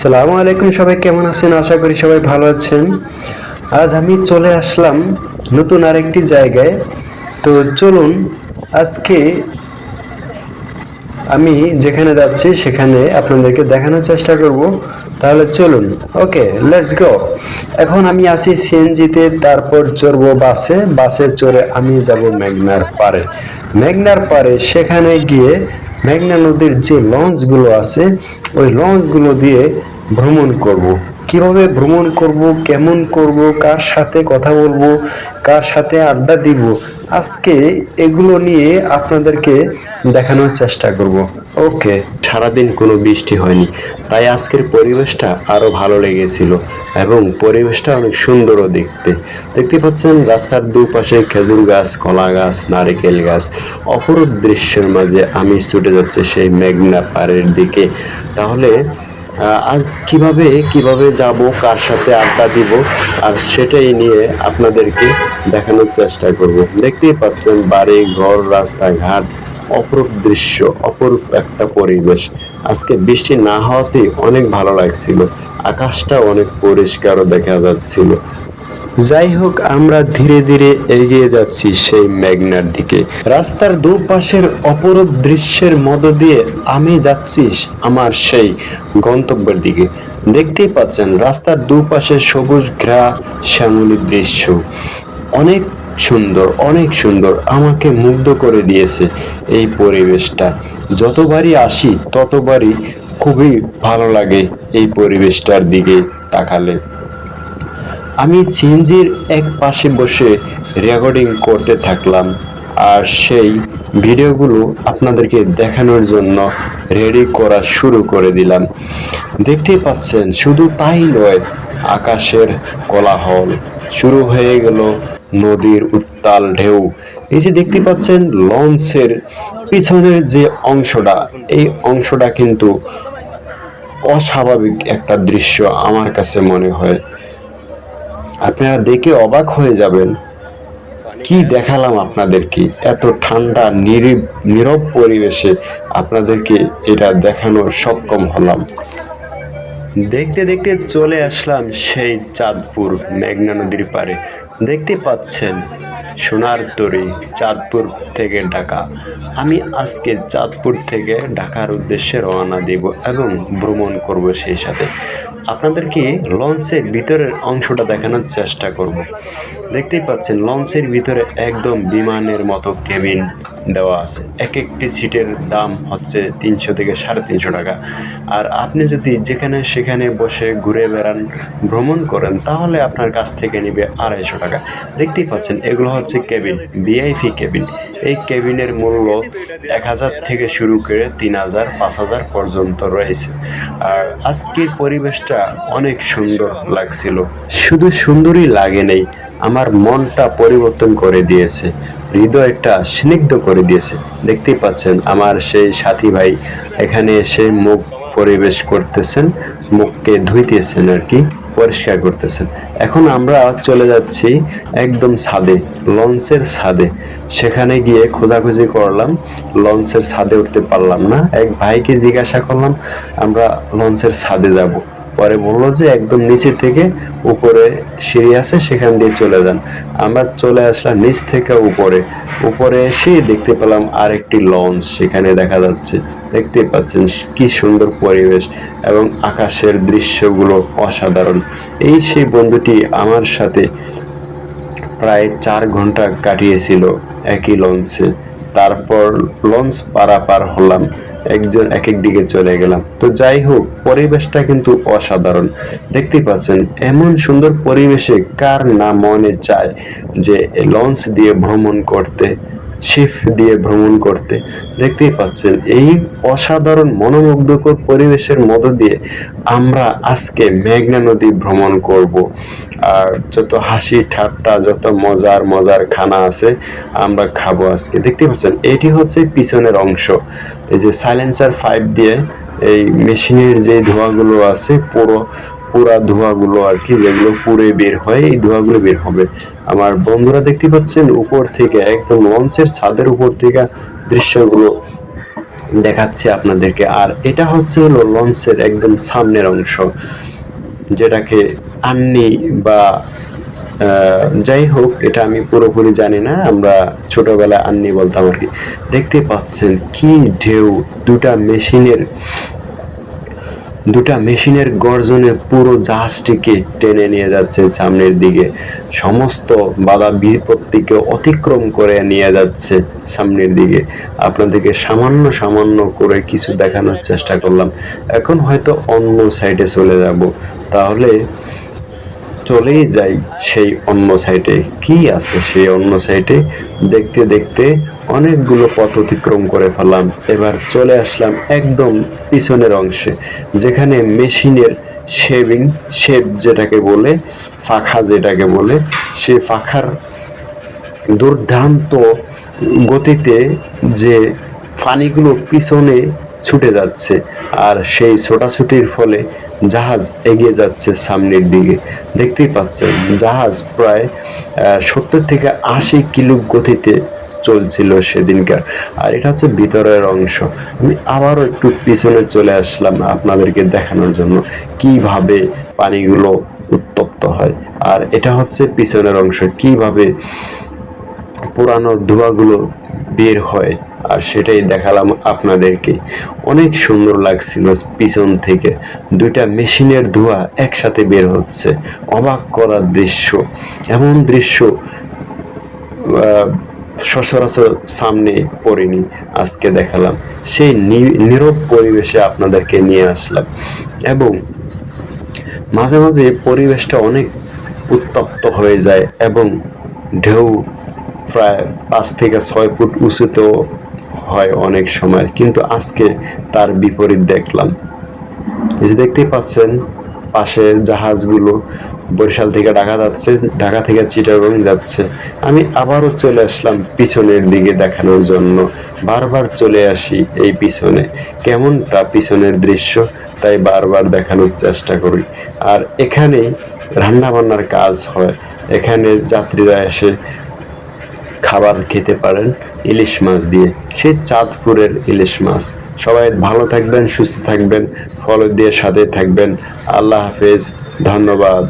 আসসালামু আলাইকুম, সবাই কেমন আছেন? আশা করি সবাই ভালো আছেন। আজ আমি চলে আসলাম নতুন আরেকটি জায়গায়। তো চলুন আজকে আমি যেখানে যাচ্ছি সেখানে আপনাদেরকে দেখানোর চেষ্টা করব। তাহলে চলুন, ওকে, লেটস গো। এখন আমি আছি সিএনজিতে, তারপর চড়বো বাসে। বাসে চড়ে আমি যাব মেঘনার পাড়ে। মেঘনার পাড়ে সেখানে গিয়ে মেঘনা নদীর যে লঞ্চগুলো আছে ওই লঞ্চগুলো দিয়ে ভ্রমণ করব। কিভাবে ভ্রমণ করব, কেমন করব, কার সাথে কথা বলবো, কার সাথে আড্ডা দিব, আজকে এগুলো নিয়ে আপনাদেরকে দেখানোর চেষ্টা করব। ওকে। সারাদিন কোনো বৃষ্টি হয়নি, তাই আজকের পরিবেশটা আরো ভালো লেগেছিল এবং পরিবেশটা অনেক সুন্দরও দেখতে। দেখতে পাচ্ছেন রাস্তার দুপাশে খেজুর গাছ, কলা গাছ, নারকেল গাছ। অপরূপ দৃশ্যের মাঝে আমি ছুটে যাচ্ছে সেই মেঘনা পাড়ের দিকে। তাহলে আজ কিভাবে কিভাবে যাব, কার সাথে আড্ডা দিব, আর সেটাই নিয়ে আপনাদেরকে দেখানোর চেষ্টা করব। দেখতেই পাচ্ছেন বাড়ি ঘর, রাস্তাঘাট, অপরূপ দৃশ্য, অপরূপ একটা পরিবেশ। আজকে বৃষ্টি না হওয়াতে অনেক ভালো লাগছিল, আকাশটা অনেক পরিষ্কারও দেখা যাচ্ছিল। যাই হোক, আমরা ধীরে ধীরে এগিয়ে যাচ্ছি সেই মেঘনার দিকে। রাস্তার দুপাশের অপরূপ দৃশ্যের মধ্য দিয়ে আমি যাচ্ছি আমার সেই গন্তব্যের দিকে। দেখতেই পাচ্ছেন রাস্তার দুপাশে সবুজ ঘেরা শ্যামলী দৃশ্য। অনেক সুন্দর, অনেক সুন্দর, আমাকে মুগ্ধ করে দিয়েছে এই পরিবেশটা। যতবারই আসি ততবারই খুবই ভালো লাগে এই পরিবেশটার দিকে তাকালে। আমি সিএনজির এক পাশে বসে রেকর্ডিং করতে থাকলাম আর সেই ভিডিওগুলো আপনাদেরকে দেখানোর জন্য রেডি করা শুরু করে দিলাম। দেখতেই পাচ্ছেন, শুধু তাই নয়, আকাশের কোলাহল শুরু হয়ে গেল, নদীর উত্তাল ঢেউ। এই যে দেখতে পাচ্ছেন লঞ্চের পিছনের যে অংশটা, এই অংশটা কিন্তু অস্বাভাবিক একটা দৃশ্য আমার কাছে মনে হয়। আপনারা দেখে অবাক হয়ে যাবেন, কি দেখালাম আপনাদেরকে এত ঠান্ডা নীরব পরিবেশে আপনাদেরকে এটা দেখানোর সক্ষম হলাম। দেখতে দেখতে চলে আসলাম সেই চাঁদপুর মেঘনা নদীর পাড়ে। দেখতে পাচ্ছেন সোনার তরী, চাঁদপুর থেকে ঢাকা। আমি আজকে চাঁদপুর থেকে ঢাকার উদ্দেশ্যে রওনা দিব এবং ভ্রমণ করব। সেই সাথে আপনাদেরকে লঞ্চের ভিতরের অংশটা দেখানোর চেষ্টা করব। দেখতেই পাচ্ছেন লঞ্চের ভিতরে একদম বিমানের মতো কেবিন দেওয়া আছে। এক একটি সিটের দাম হচ্ছে 300 থেকে 350 টাকা। আর আপনি যদি যেখানে সেখানে বসে ঘুরে বেড়ান, ভ্রমণ করেন, তাহলে আপনার কাছ থেকে নেবে 250 টাকা। দেখতেই পাচ্ছেন এগুলো হচ্ছে কেবিন, ভিআইপি কেবিন। এই কেবিনের মূল্য 1000 থেকে শুরু করে 3000, 5000 পর্যন্ত রয়েছে। আর আজকের পরিবেশটা অনেক সুন্দর লাগছিল। শুধু সুন্দরই লাগে নেই, আমার মনটা পরিবর্তন করে দিয়েছে, হৃদয়টা স্নিগ্ধ করে দিয়েছে। দেখতেই পাচ্ছেন আমার সেই সাথী ভাই এখানে এসে মুখ পরিবেশ করতেছেন, মুখকে ধুইতেছেন আর কি, পরিষ্কার করতেছেন। এখন আমরা চলে যাচ্ছি একদম ছাদে, লঞ্চের ছাদে। সেখানে গিয়ে খোঁজাখুঁজি করলাম, লঞ্চের ছাদে উঠতে পারলাম না। এক ভাইকে জিজ্ঞাসা করলাম আমরা লঞ্চের ছাদে যাব। পরে বললো যে একদম নিচে থেকে উপরে সিঁড়ি আছে, সেখান দিয়ে চলে যান। আমরা চলে আসলাম নিচ থেকে উপরে। উপরে এসে দেখতে পেলাম আরেকটি লঞ্চ সেখানে দেখা যাচ্ছে। দেখতে পাচ্ছেন কি সুন্দর পরিবেশ এবং আকাশের দৃশ্যগুলো অসাধারণ। এই সেই বন্ধুটি আমার সাথে প্রায় 4 ঘন্টা কাটিয়েছিল একই লঞ্চে। তারপর লঞ্চ পারাপার হলাম, একজন এক এক দিকে চলে গেলাম। তো যাই হোক, পরিবেশটা কিন্তু অসাধারণ। দেখতে পাচ্ছেন এমন সুন্দর পরিবেশে কার না মনে চায় যে লঞ্চ দিয়ে ভ্রমণ করতে, শিপ দিয়ে ভ্রমণ করতে। দেখতেই পাচ্ছেন এই অসাধারণ মনোমুগ্ধকর পরিবেশের মধ্য দিয়ে আমরা আজকে মেঘনা নদী ভ্রমণ করব। আর যত হাসি ঠাট্টা, যত মজার মজার খানা আছে আমরা খাবো আজকে। দেখতে পাচ্ছেন এটি হচ্ছে পিছনের অংশ। এই যে সাইলেন্সার 5 দিয়ে এই মেশিনের যে ধোঁয়াগুলো আছে, পুরা ধোঁয়াগুলো আর কি, যেগুলো পুড়ে বের হয়, এই ধোঁয়াগুলো বের হবে। আমার বন্ধুরা দেখতে পাচ্ছেন উপর থেকে, একদম লঞ্চের ছাদের উপর থেকে দৃশ্যগুলো দেখাচ্ছি আপনাদেরকে। আর এটা হচ্ছে হলো লঞ্চের একদম সামনের অংশ, যেটাকে আন্নি বা যাই হোক, এটা আমি পুরোপুরি জানি না, আমরা ছোটবেলায় আন্নি বলতাম আর কি। দেখতে পাচ্ছেন কি ঢেউ, দুটা মেশিনের গর্জনে পুরো জাহাজটিকে টেনে নিয়ে যাচ্ছে সামনের দিকে, সমস্ত বাধা বিপত্তিকে অতিক্রম করে নিয়ে যাচ্ছে সামনের দিকে। আপনাদেরকে সামান্য সামান্য করে কিছু দেখানোর চেষ্টা করলাম। এখন হয়তো অন্য সাইডে চলে যাব, তাহলে চলেই যাই সেই অন্য সাইডে। কি আছে সেই অন্য সাইডে? দেখতে দেখতে অনেকগুলো পথ অতিক্রম করে ফেললাম, এবার চলে আসলাম একদম পিছনের অংশে, যেখানে মেশিনের শেপ যেটাকে বলে, ফাঁকা যেটাকে বলে, সেই ফাঁকার দুর্দান্ত গতিতে যে পানিগুলো পিছনে ছুটে যাচ্ছে, আর সেই ছোটাছুটির ফলে জাহাজ এগিয়ে যাচ্ছে সামনের দিকে। দেখতেই পাচ্ছেন জাহাজ প্রায় 70 থেকে 80 কিলো গতিতে চলছিল সেদিনকার। আর এটা হচ্ছে ভিতরের অংশ। আমি আবারও একটু পিছনে চলে আসলাম আপনাদেরকে দেখানোর জন্য কিভাবে পানিগুলো উত্তপ্ত হয়। আর এটা হচ্ছে পিছনের অংশ, কিভাবে পুরানো ধোঁয়াগুলো বের হয়, আর সেটাই দেখালাম আপনাদেরকে। অনেক সুন্দর লাগছিল পিছন থেকে, দুইটা মেশিনের ধোঁয়া একসাথে বের হচ্ছে, অবাক করার দৃশ্য। এমন দৃশ্য সচরাচর সামনে পড়েনি, আজকে দেখালাম। সেই নীরব পরিবেশে আপনাদেরকে নিয়ে আসলাম, এবং মাঝে মাঝে পরিবেশটা অনেক উত্তপ্ত হয়ে যায় এবং ঢেউ প্রায় 5 থেকে 6 ফুট উঁচুতেও হয় অনেক সময়, কিন্তু আজকে তার বিপরীত দেখলাম। এই যে দেখতেই পাচ্ছেন পাশে জাহাজগুলো বরিশাল থেকে ঢাকা যাচ্ছে, ঢাকা থেকে চিটাগং যাচ্ছে। আমি আবারও চলে আসলাম পিছনের দিকে দেখানোর জন্য, বারবার চলে আসি এই পিছনে, কেমনটা পিছনের দৃশ্য, তাই বারবার দেখানোর চেষ্টা করি। আর এখানেই রান্না বান্নার কাজ হয়, এখানে যাত্রীরা এসে খাবার খেতে পারেন ইলিশ মাছ দিয়ে, সেই চাঁদপুরের ইলিশ মাছ। সবাই ভালো থাকবেন, সুস্থ থাকবেন, ফলো দিয়ে সাথে থাকবেন। আল্লাহ হাফেজ, ধন্যবাদ।